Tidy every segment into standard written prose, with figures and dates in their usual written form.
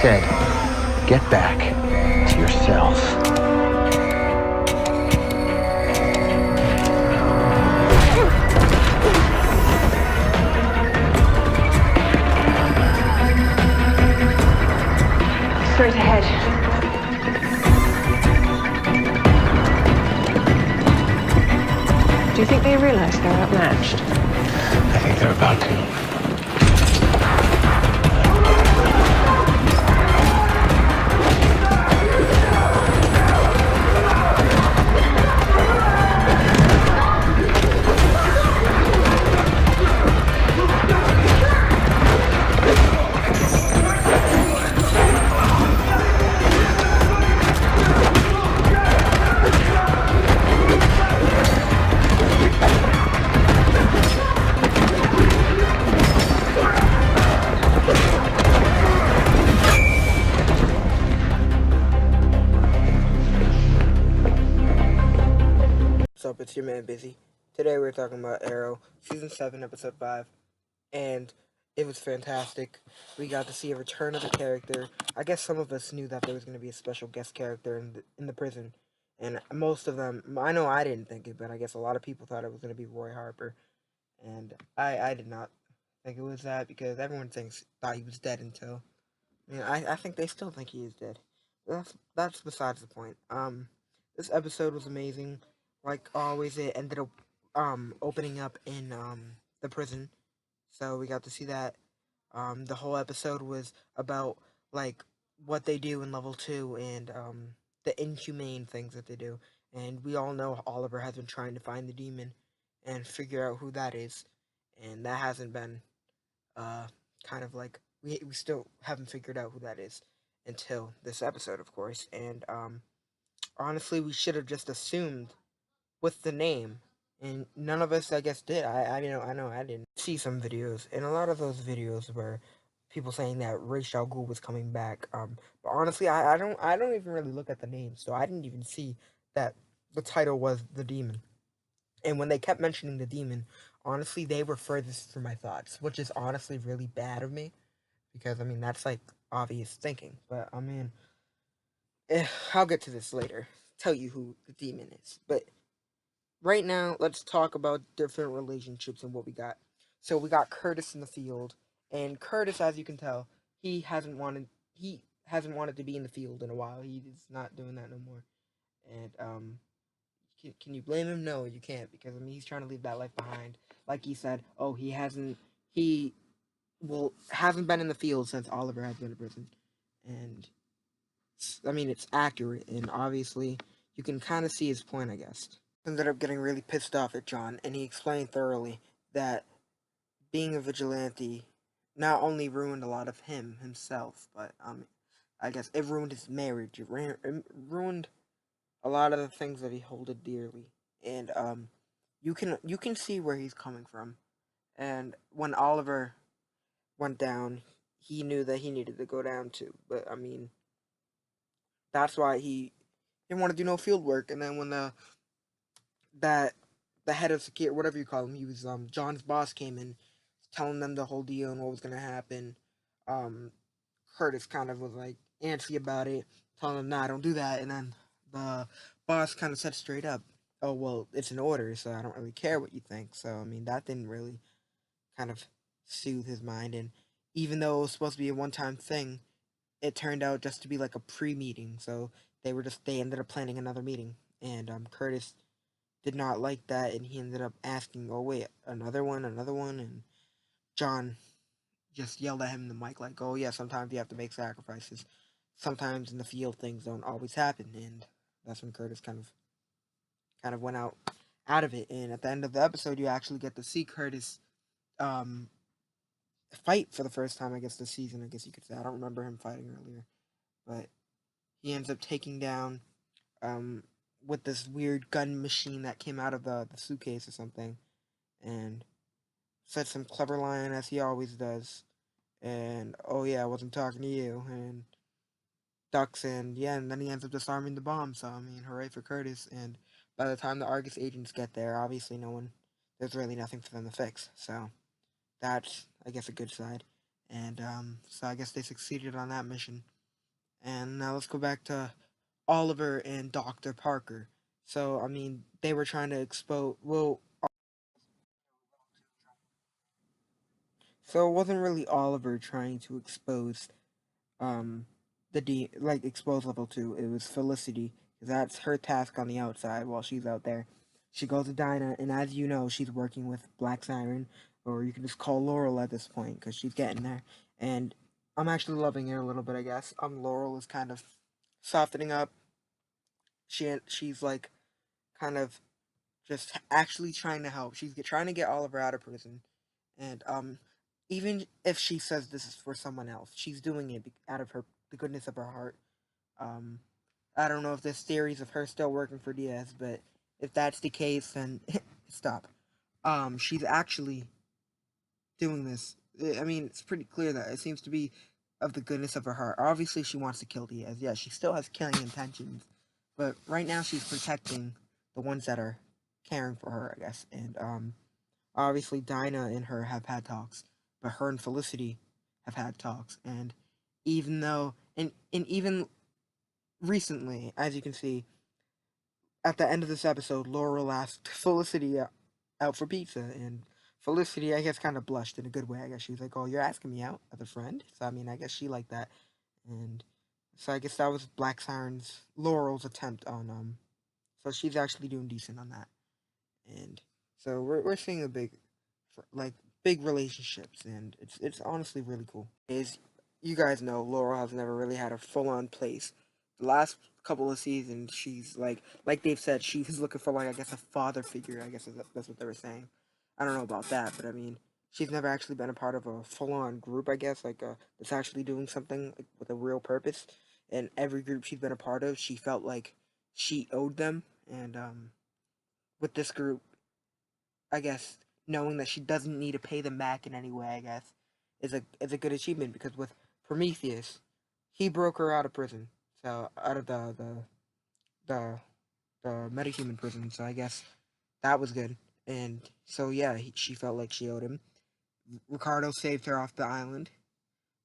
said, get back to your cells. Straight ahead. Do you think they realize they're outmatched? I think they're about to. What's up, it's your man Busy. Today we're talking about Arrow, Season 7, Episode 5, and it was fantastic. We got to see a return of a character. I guess some of us knew that there was going to be a special guest character in the prison, and most of them, I know I didn't think it, but I guess a lot of people thought it was going to be Roy Harper, and I did not think it was that because everyone thought he was dead until, I think they still think he is dead. That's besides the point. This episode was amazing. Like always, it ended up opening up in the prison, so we got to see that. The whole episode was about like what they do in level 2 and the inhumane things that they do. And we all know Oliver has been trying to find the demon and figure out who that is, and that hasn't been uh kind of like we still haven't figured out who that is until this episode, of course. And honestly, we should have just assumed with the name, and none of us, I guess, did. I know I didn't see some videos, and a lot of those videos were people saying that Ra's al Ghul was coming back. But honestly, I don't even really look at the name, so I didn't even see that the title was the demon. And when they kept mentioning the demon, honestly, they were furthest from my thoughts, which is honestly really bad of me because I mean that's like obvious thinking. But I mean, I'll get to this later. Tell you who the demon is, but right now, let's talk about different relationships and what we got. So we got Curtis in the field, and Curtis, as you can tell, he hasn't wanted to be in the field in a while. He's not doing that no more. And can you blame him? No, you can't because I mean he's trying to leave that life behind. Like he said, oh he hasn't been in the field since Oliver has been in prison, and I mean it's accurate and obviously you can kind of see his point, I guess. Ended up getting really pissed off at John, and he explained thoroughly that being a vigilante not only ruined a lot of himself, but I guess it ruined his marriage. It ruined a lot of the things that he holded dearly, and you can see where he's coming from. And when Oliver went down, he knew that he needed to go down too. But I mean, that's why he didn't want to do no field work. And then when that the head of security, whatever you call him, he was John's boss came in, telling them the whole deal and what was gonna happen. Um, Curtis kind of was like antsy about it, telling him, "Nah, don't do that." And then the boss kind of said straight up, "Oh well, it's an order, so I don't really care what you think." So I mean, that didn't really kind of soothe his mind. And even though it was supposed to be a one-time thing, it turned out just to be like a pre-meeting. So they ended up planning another meeting, and Curtis did not like that, and he ended up asking, "Oh wait, another one," and John just yelled at him in the mic like, "Oh yeah, sometimes you have to make sacrifices. Sometimes in the field things don't always happen," and that's when Curtis kind of went out of it. And at the end of the episode, you actually get to see Curtis um fight for the first time, I guess, this season. I guess you could say. I don't remember him fighting earlier, but he ends up taking down um with this weird gun machine that came out of the suitcase or something, and said some clever line as he always does. And oh yeah, I wasn't talking to you. And ducks, and yeah, and then he ends up disarming the bomb. So I mean, hooray for Curtis. And by the time the Argus agents get there, obviously there's really nothing for them to fix. So that's I guess a good side. and so I guess they succeeded on that mission. And now let's go back to Oliver and Dr. Parker. So I mean, they were trying to expose. Well, so it wasn't really Oliver trying to expose um expose level 2. It was Felicity, because that's her task on the outside while she's out there. She goes to Dinah, and as you know, she's working with Black Siren, or you can just call Laurel at this point because she's getting there. And I'm actually loving it a little bit, I guess. Laurel is kind of softening up. She's like kind of just actually trying to help. She's trying to get Oliver out of prison, and even if she says this is for someone else, she's doing it out of the goodness of her heart. Um, I don't know if this theories of her still working for Diaz, but if that's the case, then stop. She's actually doing this. I mean, it's pretty clear that it seems to be of the goodness of her heart. Obviously, she wants to kill Diaz. Yeah, she still has killing intentions, but right now she's protecting the ones that are caring for her, I guess. And obviously, Dinah and her have had talks, but her and Felicity have had talks. And even though, and even recently, as you can see, at the end of this episode, Laurel asked Felicity out for pizza, and Felicity, I guess, kind of blushed in a good way. I guess she was like, "Oh, you're asking me out as a friend." So I mean, I guess she liked that, and so I guess that was Black Siren's Laurel's attempt on So she's actually doing decent on that, and so we're seeing a like big relationships, and it's honestly really cool. Is you guys know Laurel has never really had a full on place. The last couple of seasons, she's like they've said, she was looking for, like, I guess, a father figure. I guess that's what they were saying. I don't know about that, but I mean, she's never actually been a part of a full on group. I guess that's actually doing something, like, with a real purpose. And every group she's been a part of, she felt like she owed them. And with this group, I guess knowing that she doesn't need to pay them back in any way, I guess, is a good achievement, because with Prometheus, he broke her out of prison, so out of the the metahuman prison. So I guess that was good, and so yeah, she felt like she owed him. Ricardo saved her off the island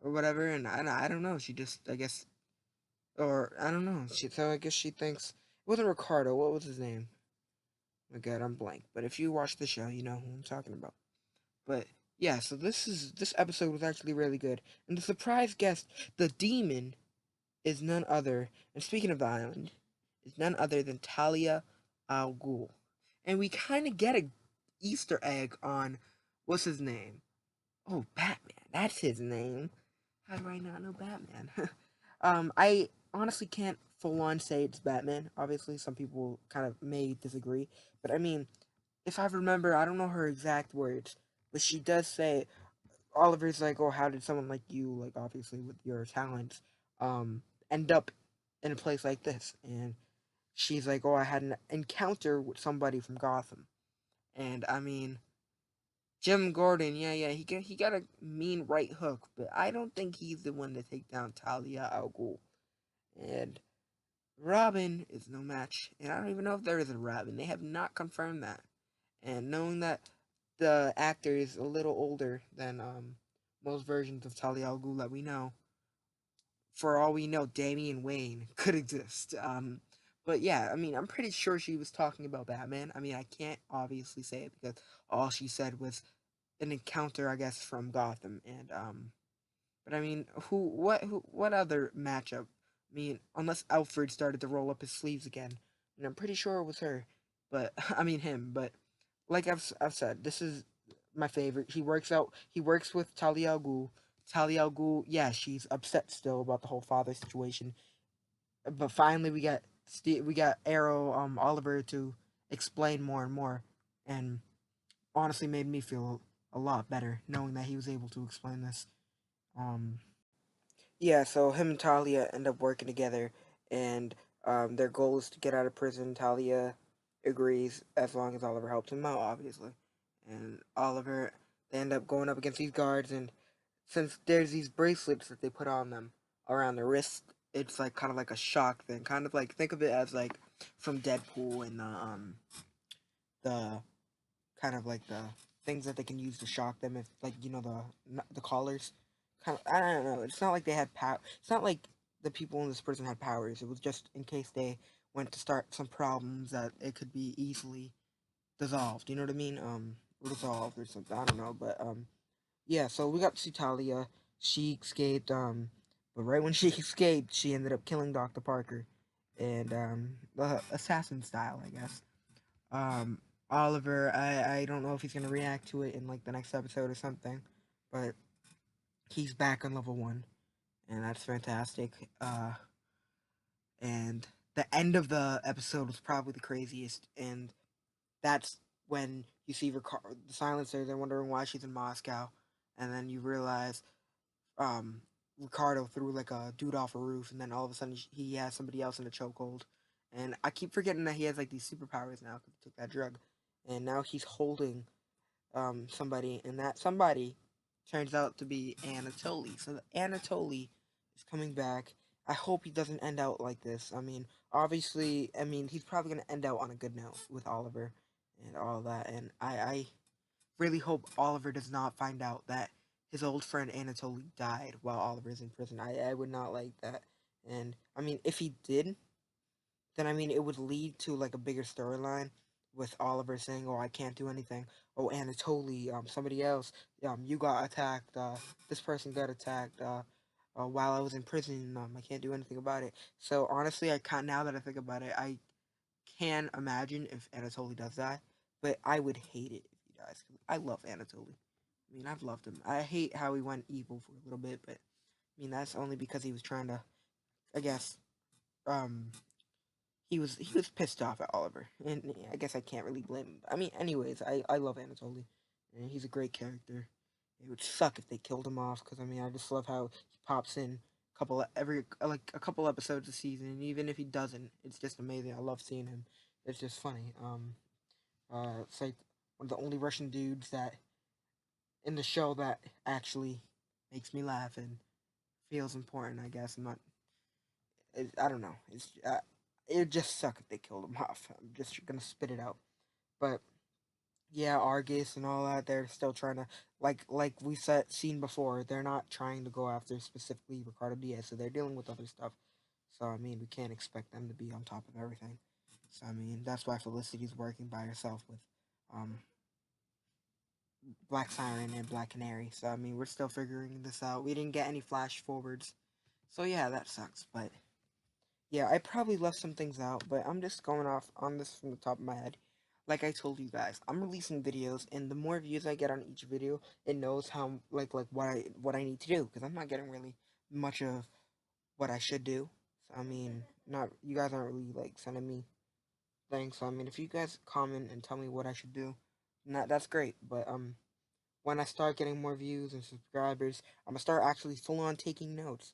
or whatever, and I don't know. She just, I guess, or I don't know. So I guess she thinks it wasn't Ricardo. What was his name? Oh my God, I'm blank. But if you watch the show, you know who I'm talking about. But yeah, so this episode was actually really good. And the surprise guest, the demon, is none other, and speaking of the island, is none other than Talia al Ghul. And we kind of get a Easter egg on, what's his name? Oh, Batman. That's his name. How do I not know Batman? I honestly can't full on say it's Batman. Obviously, some people kind of may disagree, but I mean, if I remember, I don't know her exact words, but she does say, Oliver's like, "Oh, how did someone like you, like, obviously with your talents, end up in a place like this?" And she's like, "Oh, I had an encounter with somebody from Gotham." And I mean, Jim Gordon, yeah, he got a mean right hook, but I don't think he's the one to take down Talia al Ghul. And Robin is no match, and I don't even know if there is a Robin. They have not confirmed that. And knowing that the actor is a little older than most versions of Talia al Ghul that we know, for all we know, Damian Wayne could exist. But yeah, I mean, I'm pretty sure she was talking about Batman. I mean, I can't obviously say it because all she said was an encounter, I guess, from Gotham. And but I mean, what other matchup? I mean, unless Alfred started to roll up his sleeves again, and I'm pretty sure it was her. But I mean him. But like I've said, this is my favorite. He works with Talia al Ghul. Talia al Ghul, yeah, she's upset still about the whole father situation. But finally, we got Arrow, Oliver, to explain more and more, and honestly made me feel a lot better knowing that he was able to explain this. Um, yeah, so him and Talia end up working together, and their goal is to get out of prison. Talia agrees as long as Oliver helps him out, obviously. And Oliver, they end up going up against these guards, and since there's these bracelets that they put on them around their wrist, it's like kind of like a shock thing. Kind of like, think of it as like from Deadpool and the kind of like the things that they can use to shock them, if, like, the collars, kind of, I don't know. It's not like they had power. It's not like the people in this prison had powers. It was just in case they went to start some problems that it could be easily dissolved. You know what I mean? Resolved or something. I don't know, but yeah. So we got to see Talia. She escaped. But right when she escaped, she ended up killing Dr. Parker, and assassin style, I guess. Um, Oliver, I don't know if he's gonna react to it in like the next episode or something, but he's back on level 1, and that's fantastic. And the end of the episode was probably the craziest, and that's when you see the silencer. They're wondering why she's in Moscow, and then you realize um, Ricardo threw like a dude off a roof, and then all of a sudden he has somebody else in a chokehold. And I keep forgetting that he has like these superpowers now because he took that drug, and now he's holding somebody, and that somebody turns out to be Anatoly. So Anatoly is coming back. I hope he doesn't end out like this. I mean, obviously, I mean he's probably gonna end out on a good note with Oliver and all that. And I really hope Oliver does not find out that his old friend Anatoly died while Oliver's in prison. I would not like that. And I mean, if he did, then I mean it would lead to like a bigger storyline with Oliver saying, "Oh, I can't do anything. Oh, Anatoly, somebody else, you got attacked. This person got attacked. While I was in prison, I can't do anything about it." So honestly, I can't. Now that I think about it, I can imagine if Anatoly does die, but I would hate it if he dies. 'Cause I love Anatoly. I mean, I've loved him. I hate how he went evil for a little bit, but I mean that's only because he was trying to, I guess, um, he was pissed off at Oliver, and I guess I can't really blame him. I mean, anyways, I love Anatoly, and he's a great character. It would suck if they killed him off, because I mean, I just love how he pops in every like a couple episodes a season, and even if he doesn't, it's just amazing. I love seeing him. It's just funny. It's like one of the only Russian dudes that in the show that actually makes me laugh and feels important. I guess I'm not. I don't know. It would just suck if they killed him off. I'm just gonna spit it out. But yeah, Argus and all that, they're still trying to like we seen before. They're not trying to go after specifically Ricardo Diaz, so they're dealing with other stuff. So I mean, we can't expect them to be on top of everything. So I mean, that's why Felicity's working by herself with um Black Siren and Black Canary. So I mean, we're still figuring this out. We didn't get any flash forwards. So yeah, that sucks. But yeah, I probably left some things out, but I'm just going off on this from the top of my head. Like I told you guys, I'm releasing videos, and the more views I get on each video, it knows how like what I need to do, because I'm not getting really much of what I should do. So I mean, not you guys aren't really like sending me things. So I mean, if you guys comment and tell me what I should do, that's great. But when I start getting more views and subscribers, I'm gonna start actually full on taking notes.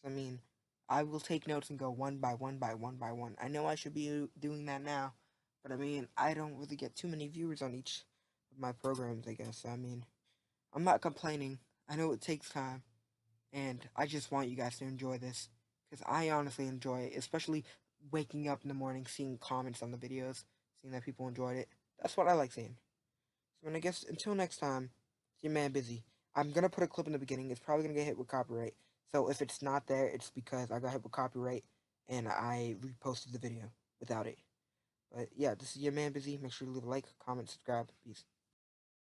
'Cause, I mean, I will take notes and go one by one by one by one. I know I should be doing that now, but I mean, I don't really get too many viewers on each of my programs, I guess. I mean, I'm not complaining. I know it takes time, and I just want you guys to enjoy this, because I honestly enjoy it, especially waking up in the morning, seeing comments on the videos, seeing that people enjoyed it. That's what I like seeing. So, I guess until next time, it's your man Busy. I'm gonna put a clip in the beginning. It's probably gonna get hit with copyright. So if it's not there, it's because I got hit with copyright and I reposted the video without it. But yeah, this is your man Busy. Make sure to leave a like, comment, subscribe. Peace.